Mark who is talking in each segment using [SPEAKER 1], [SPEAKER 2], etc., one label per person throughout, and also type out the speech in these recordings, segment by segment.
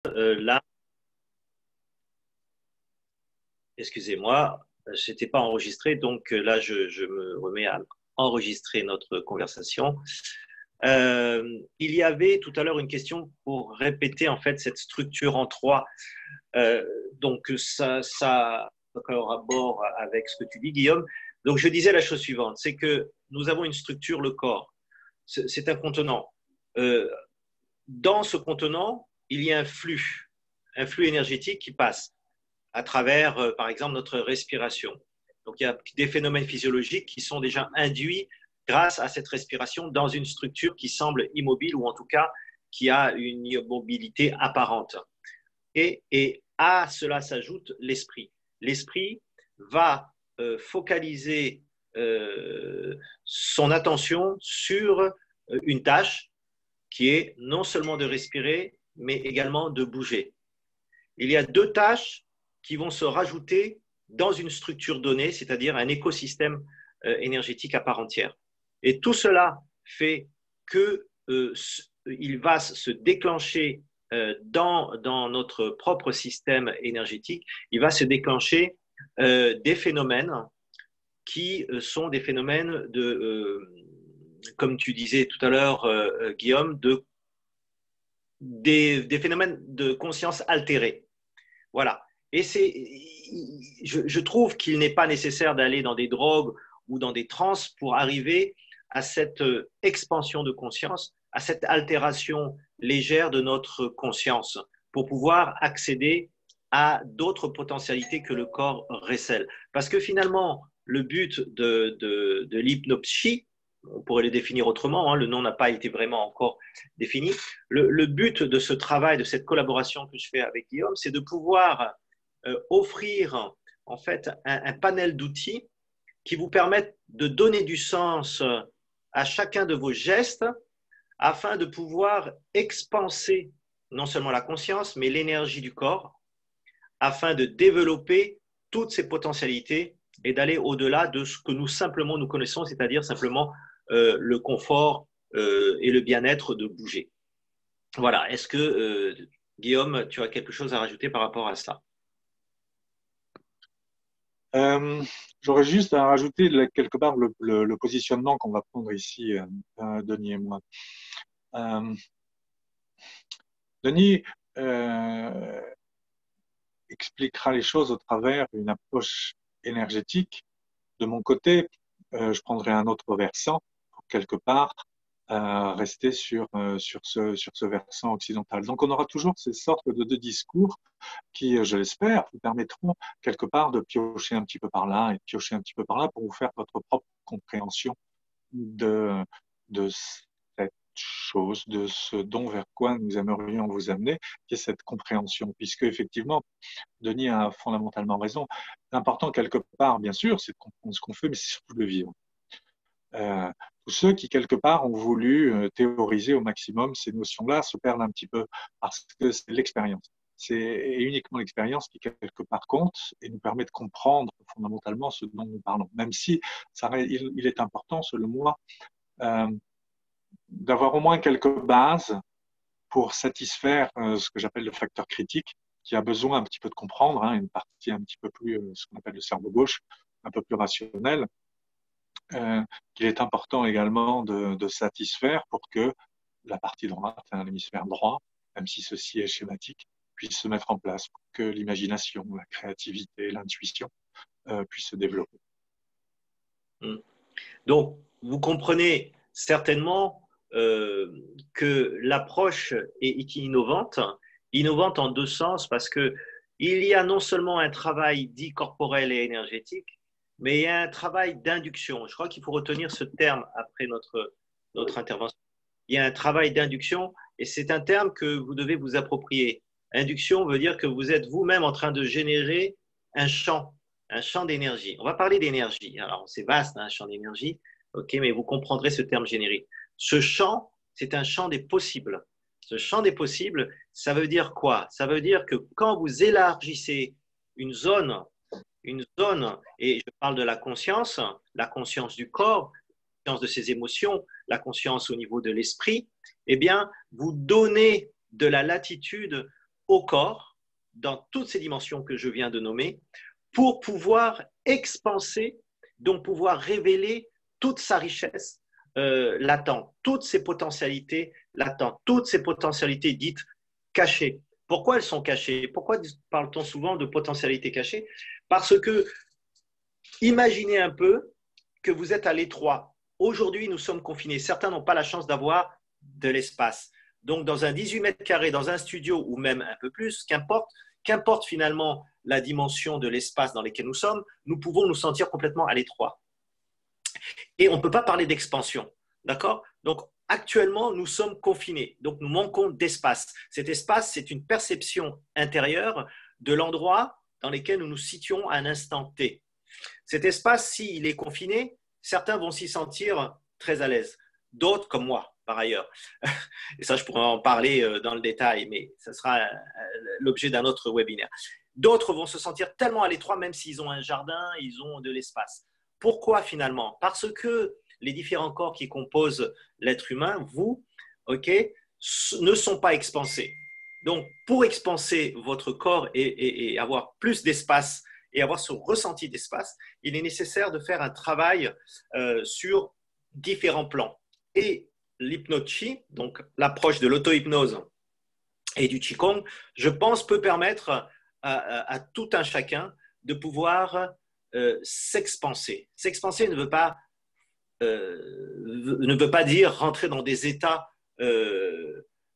[SPEAKER 1] Là, excusez-moi, je n'étais pas enregistré, donc là, je me remets à enregistrer notre conversation. Il y avait tout à l'heure une question pour répéter en fait cette structure en trois. Donc ça collabore avec ce que tu dis, Guillaume. Donc je disais la chose suivante, c'est que nous avons une structure, le corps. C'est un contenant. Euh, Dans ce contenant, il y a un flux énergétique qui passe à travers, par exemple, notre respiration. Donc, il y a des phénomènes physiologiques qui sont déjà induits grâce à cette respiration dans une structure qui semble immobile ou en tout cas qui a une immobilité apparente. Et à cela s'ajoute l'esprit. L'esprit va focaliser son attention sur une tâche qui est non seulement de respirer, mais également de bouger. Il y a deux tâches qui vont se rajouter dans une structure donnée, c'est-à-dire un écosystème énergétique à part entière. Et tout cela fait qu'il va se déclencher dans notre propre système énergétique, il va se déclencher des phénomènes qui sont des phénomènes comme tu disais tout à l'heure, Guillaume, des phénomènes de conscience altérée. Voilà. Et je trouve qu'il n'est pas nécessaire d'aller dans des drogues ou dans des trans pour arriver à cette expansion de conscience, à cette altération légère de notre conscience, pour pouvoir accéder à d'autres potentialités que le corps récèle. Parce que finalement, le but de l'hypnopsie, on pourrait le définir autrement, hein, le nom n'a pas été vraiment encore défini. Le but de ce travail, de cette collaboration que je fais avec Guillaume, c'est de pouvoir offrir en fait un panel d'outils qui vous permettent de donner du sens à chacun de vos gestes afin de pouvoir expanser non seulement la conscience, mais l'énergie du corps, afin de développer toutes ces potentialités et d'aller au-delà de ce que nous connaissons, c'est-à-dire simplement le confort et le bien-être de bouger. Voilà. Est-ce que, Guillaume, tu as quelque chose à rajouter par rapport à ça?
[SPEAKER 2] Euh, J'aurais juste à rajouter quelque part le positionnement qu'on va prendre ici, Denis et moi. Euh, Denis expliquera les choses au travers d'une approche énergétique. De mon côté, je prendrai un autre versant pour quelque part rester sur ce versant occidental. Donc on aura toujours ces sortes de deux discours qui, je l'espère, vous permettront quelque part de piocher un petit peu par là et de piocher un petit peu par là pour vous faire votre propre compréhension de, de cette chose, de ce dont vers quoi nous aimerions vous amener, qui est cette compréhension. Puisque, effectivement, Denis a fondamentalement raison. L'important, quelque part, bien sûr, c'est de comprendre ce qu'on fait, mais c'est surtout de le vivre. Tous ceux qui, quelque part, ont voulu théoriser au maximum ces notions-là se perdent un petit peu parce que c'est l'expérience. C'est uniquement l'expérience qui, quelque part, compte et nous permet de comprendre fondamentalement ce dont nous parlons. Même si il est important, selon moi, euh, d'avoir au moins quelques bases pour satisfaire ce que j'appelle le facteur critique, qui a besoin un petit peu de comprendre, hein, une partie un petit peu plus, ce qu'on appelle le cerveau gauche, un peu plus rationnel, qu'il est important également de satisfaire pour que la partie droite, hein, l'hémisphère droit, même si ceci est schématique, puisse se mettre en place pour que l'imagination, la créativité, l'intuition puissent se développer.
[SPEAKER 1] Donc, vous comprenez certainement que l'approche est innovante, innovante en deux sens, parce que il y a non seulement un travail dit corporel et énergétique, mais il y a un travail d'induction. Je crois qu'il faut retenir ce terme après notre intervention. Il y a un travail d'induction et c'est un terme que vous devez vous approprier. Induction veut dire que vous êtes vous-même en train de générer un champ d'énergie. On va parler d'énergie. Alors, c'est vaste, hein, un champ d'énergie, ok, mais vous comprendrez ce terme générique. Ce champ, c'est un champ des possibles. Ce champ des possibles, ça veut dire quoi? Ça veut dire que quand vous élargissez une zone, et je parle de la conscience du corps, la conscience de ses émotions, la conscience au niveau de l'esprit, eh bien, vous donnez de la latitude au corps, dans toutes ces dimensions que je viens de nommer, pour pouvoir expanser, donc pouvoir révéler toute sa richesse latente, toutes ses potentialités latentes, toutes ces potentialités dites cachées. Pourquoi elles sont cachées? Pourquoi parle-t-on souvent de potentialités cachées? Parce que imaginez un peu que vous êtes à l'étroit. Aujourd'hui, nous sommes confinés. Certains n'ont pas la chance d'avoir de l'espace. Donc, dans un 18 mètres carrés, dans un studio ou même un peu plus, qu'importe finalement la dimension de l'espace dans lequel nous sommes, nous pouvons nous sentir complètement à l'étroit. Et on ne peut pas parler d'expansion. D'accord? Donc, actuellement, nous sommes confinés. Donc, nous manquons d'espace. Cet espace, c'est une perception intérieure de l'endroit dans lequel nous nous situons à un instant T. Cet espace, s'il est confiné, certains vont s'y sentir très à l'aise. D'autres, comme moi, par ailleurs. Et ça, je pourrais en parler dans le détail, mais ce sera l'objet d'un autre webinaire. D'autres vont se sentir tellement à l'étroit, même s'ils ont un jardin, ils ont de l'espace. Pourquoi finalement? Parce que les différents corps qui composent l'être humain, vous, ne sont pas expansés. Donc, pour expanser votre corps et avoir plus d'espace et avoir ce ressenti d'espace, il est nécessaire de faire un travail sur différents plans. Et l'hypnotie, donc l'approche de l'auto-hypnose et du Qigong, je pense, peut permettre à tout un chacun de pouvoir s'expanser. S'expanser ne veut pas dire rentrer dans des états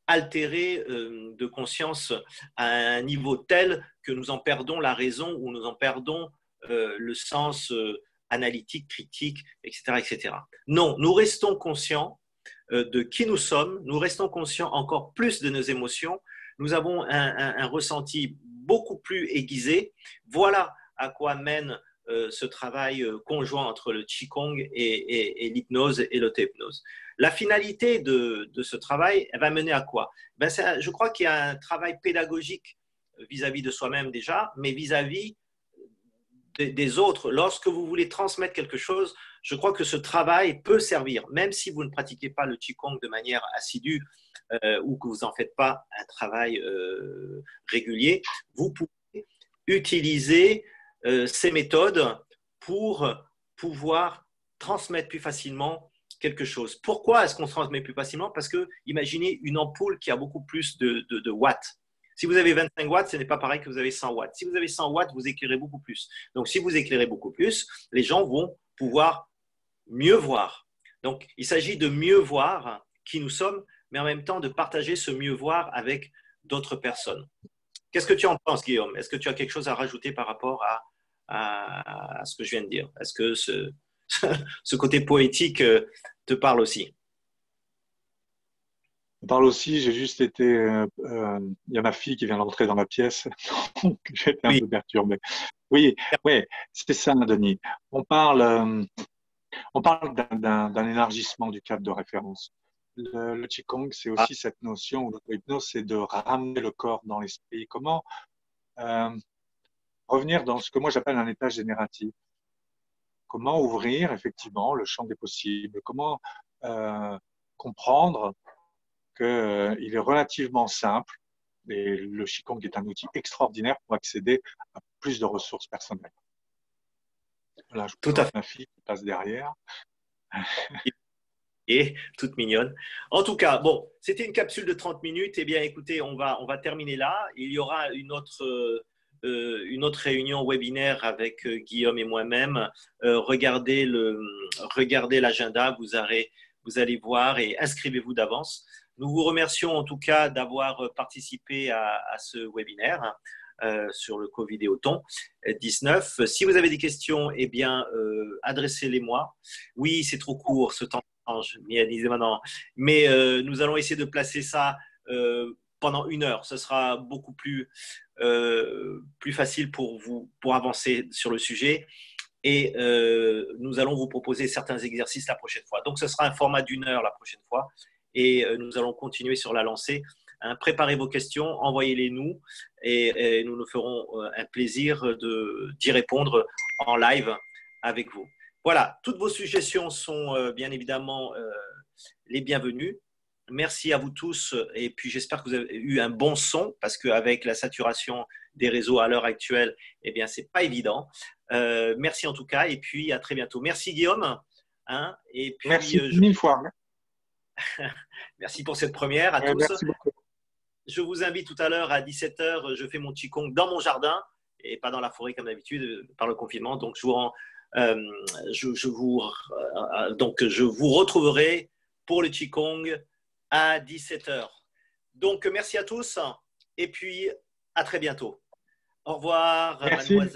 [SPEAKER 1] altérés de conscience à un niveau tel que nous en perdons la raison ou nous en perdons le sens analytique, critique, etc., etc. Non, nous restons conscients de qui nous sommes, nous restons conscients encore plus de nos émotions, nous avons un ressenti beaucoup plus aiguisé. Voilà à quoi mène ce travail conjoint entre le Qigong et l'hypnose et l'auto-hypnose. La finalité de ce travail, elle va mener à quoi? Je crois qu'il y a un travail pédagogique vis-à-vis de soi-même déjà, mais vis-à-vis des autres. Lorsque vous voulez transmettre quelque chose, je crois que ce travail peut servir, même si vous ne pratiquez pas le Qigong de manière assidue ou que vous n'en faites pas un travail régulier, vous pouvez utiliser ces méthodes pour pouvoir transmettre plus facilement quelque chose. Pourquoi est-ce qu'on transmet plus facilement? Parce que imaginez une ampoule qui a beaucoup plus de watts. Si vous avez 25 watts, ce n'est pas pareil que vous avez 100 watts. Si vous avez 100 watts, vous éclairez beaucoup plus. Donc, si vous éclairez beaucoup plus, les gens vont pouvoir mieux voir. Donc, il s'agit de mieux voir qui nous sommes, mais en même temps de partager ce mieux voir avec d'autres personnes. Qu'est-ce que tu en penses, Guillaume? Est-ce que tu as quelque chose à rajouter par rapport à ce que je viens de dire? Est-ce que ce côté poétique te parle aussi?
[SPEAKER 2] Je parle aussi, j'ai juste été. Il y a ma fille qui vient d'entrer dans la pièce, donc j'ai été un
[SPEAKER 1] Oui,
[SPEAKER 2] peu perturbé. Oui, oui, c'est ça, Denis. On parle d'un élargissement du cadre de référence. Le Qigong, c'est
[SPEAKER 1] ah,
[SPEAKER 2] aussi cette notion, ou l'auto-hypnose, c'est de ramener le corps dans l'esprit. Comment euh, revenir dans ce que moi j'appelle un état génératif. Comment ouvrir effectivement le champ des possibles. Comment comprendre qu'il est relativement simple et le Qigong est un outil extraordinaire pour accéder à plus de ressources personnelles. Là, je
[SPEAKER 1] tout à
[SPEAKER 2] présente
[SPEAKER 1] fait.
[SPEAKER 2] ma fille qui passe derrière.
[SPEAKER 1] Et toute mignonne. En tout cas, bon, c'était une capsule de 30 minutes. Eh bien, écoutez, on va terminer là. Il y aura une autre réunion webinaire avec Guillaume et moi-même. Regardez l'agenda, vous allez voir et inscrivez-vous d'avance. Nous vous remercions en tout cas d'avoir participé à ce webinaire sur le Covid-19. Si vous avez des questions, eh bien, adressez-les-moi. Oui, c'est trop court ce temps. Maintenant. Mais nous allons essayer de placer ça pendant 1 heure. Ce sera beaucoup plus facile pour vous pour avancer sur le sujet. Et nous allons vous proposer certains exercices la prochaine fois. Donc, ce sera un format d'1 heure la prochaine fois. Et nous allons continuer sur la lancée. Hein, préparez vos questions, envoyez-les nous et nous nous ferons un plaisir d'y répondre en live avec vous. Voilà, toutes vos suggestions sont bien évidemment les bienvenues. Merci à vous tous. Et puis, j'espère que vous avez eu un bon son parce qu'avec la saturation des réseaux à l'heure actuelle, eh bien, c'est pas évident. Merci en tout cas. Et puis, à très bientôt. Merci Guillaume. Hein, et puis,
[SPEAKER 2] Merci mille fois.
[SPEAKER 1] merci pour cette première à tous.
[SPEAKER 2] Merci beaucoup.
[SPEAKER 1] Je vous invite tout à l'heure à 17 heures. Je fais mon Qigong dans mon jardin et pas dans la forêt comme d'habitude par le confinement. Donc, je vous retrouverai pour le Qigong à 17 heures. Donc, merci à tous et puis à très bientôt. Au revoir,
[SPEAKER 2] Merci.
[SPEAKER 1] mademoiselle.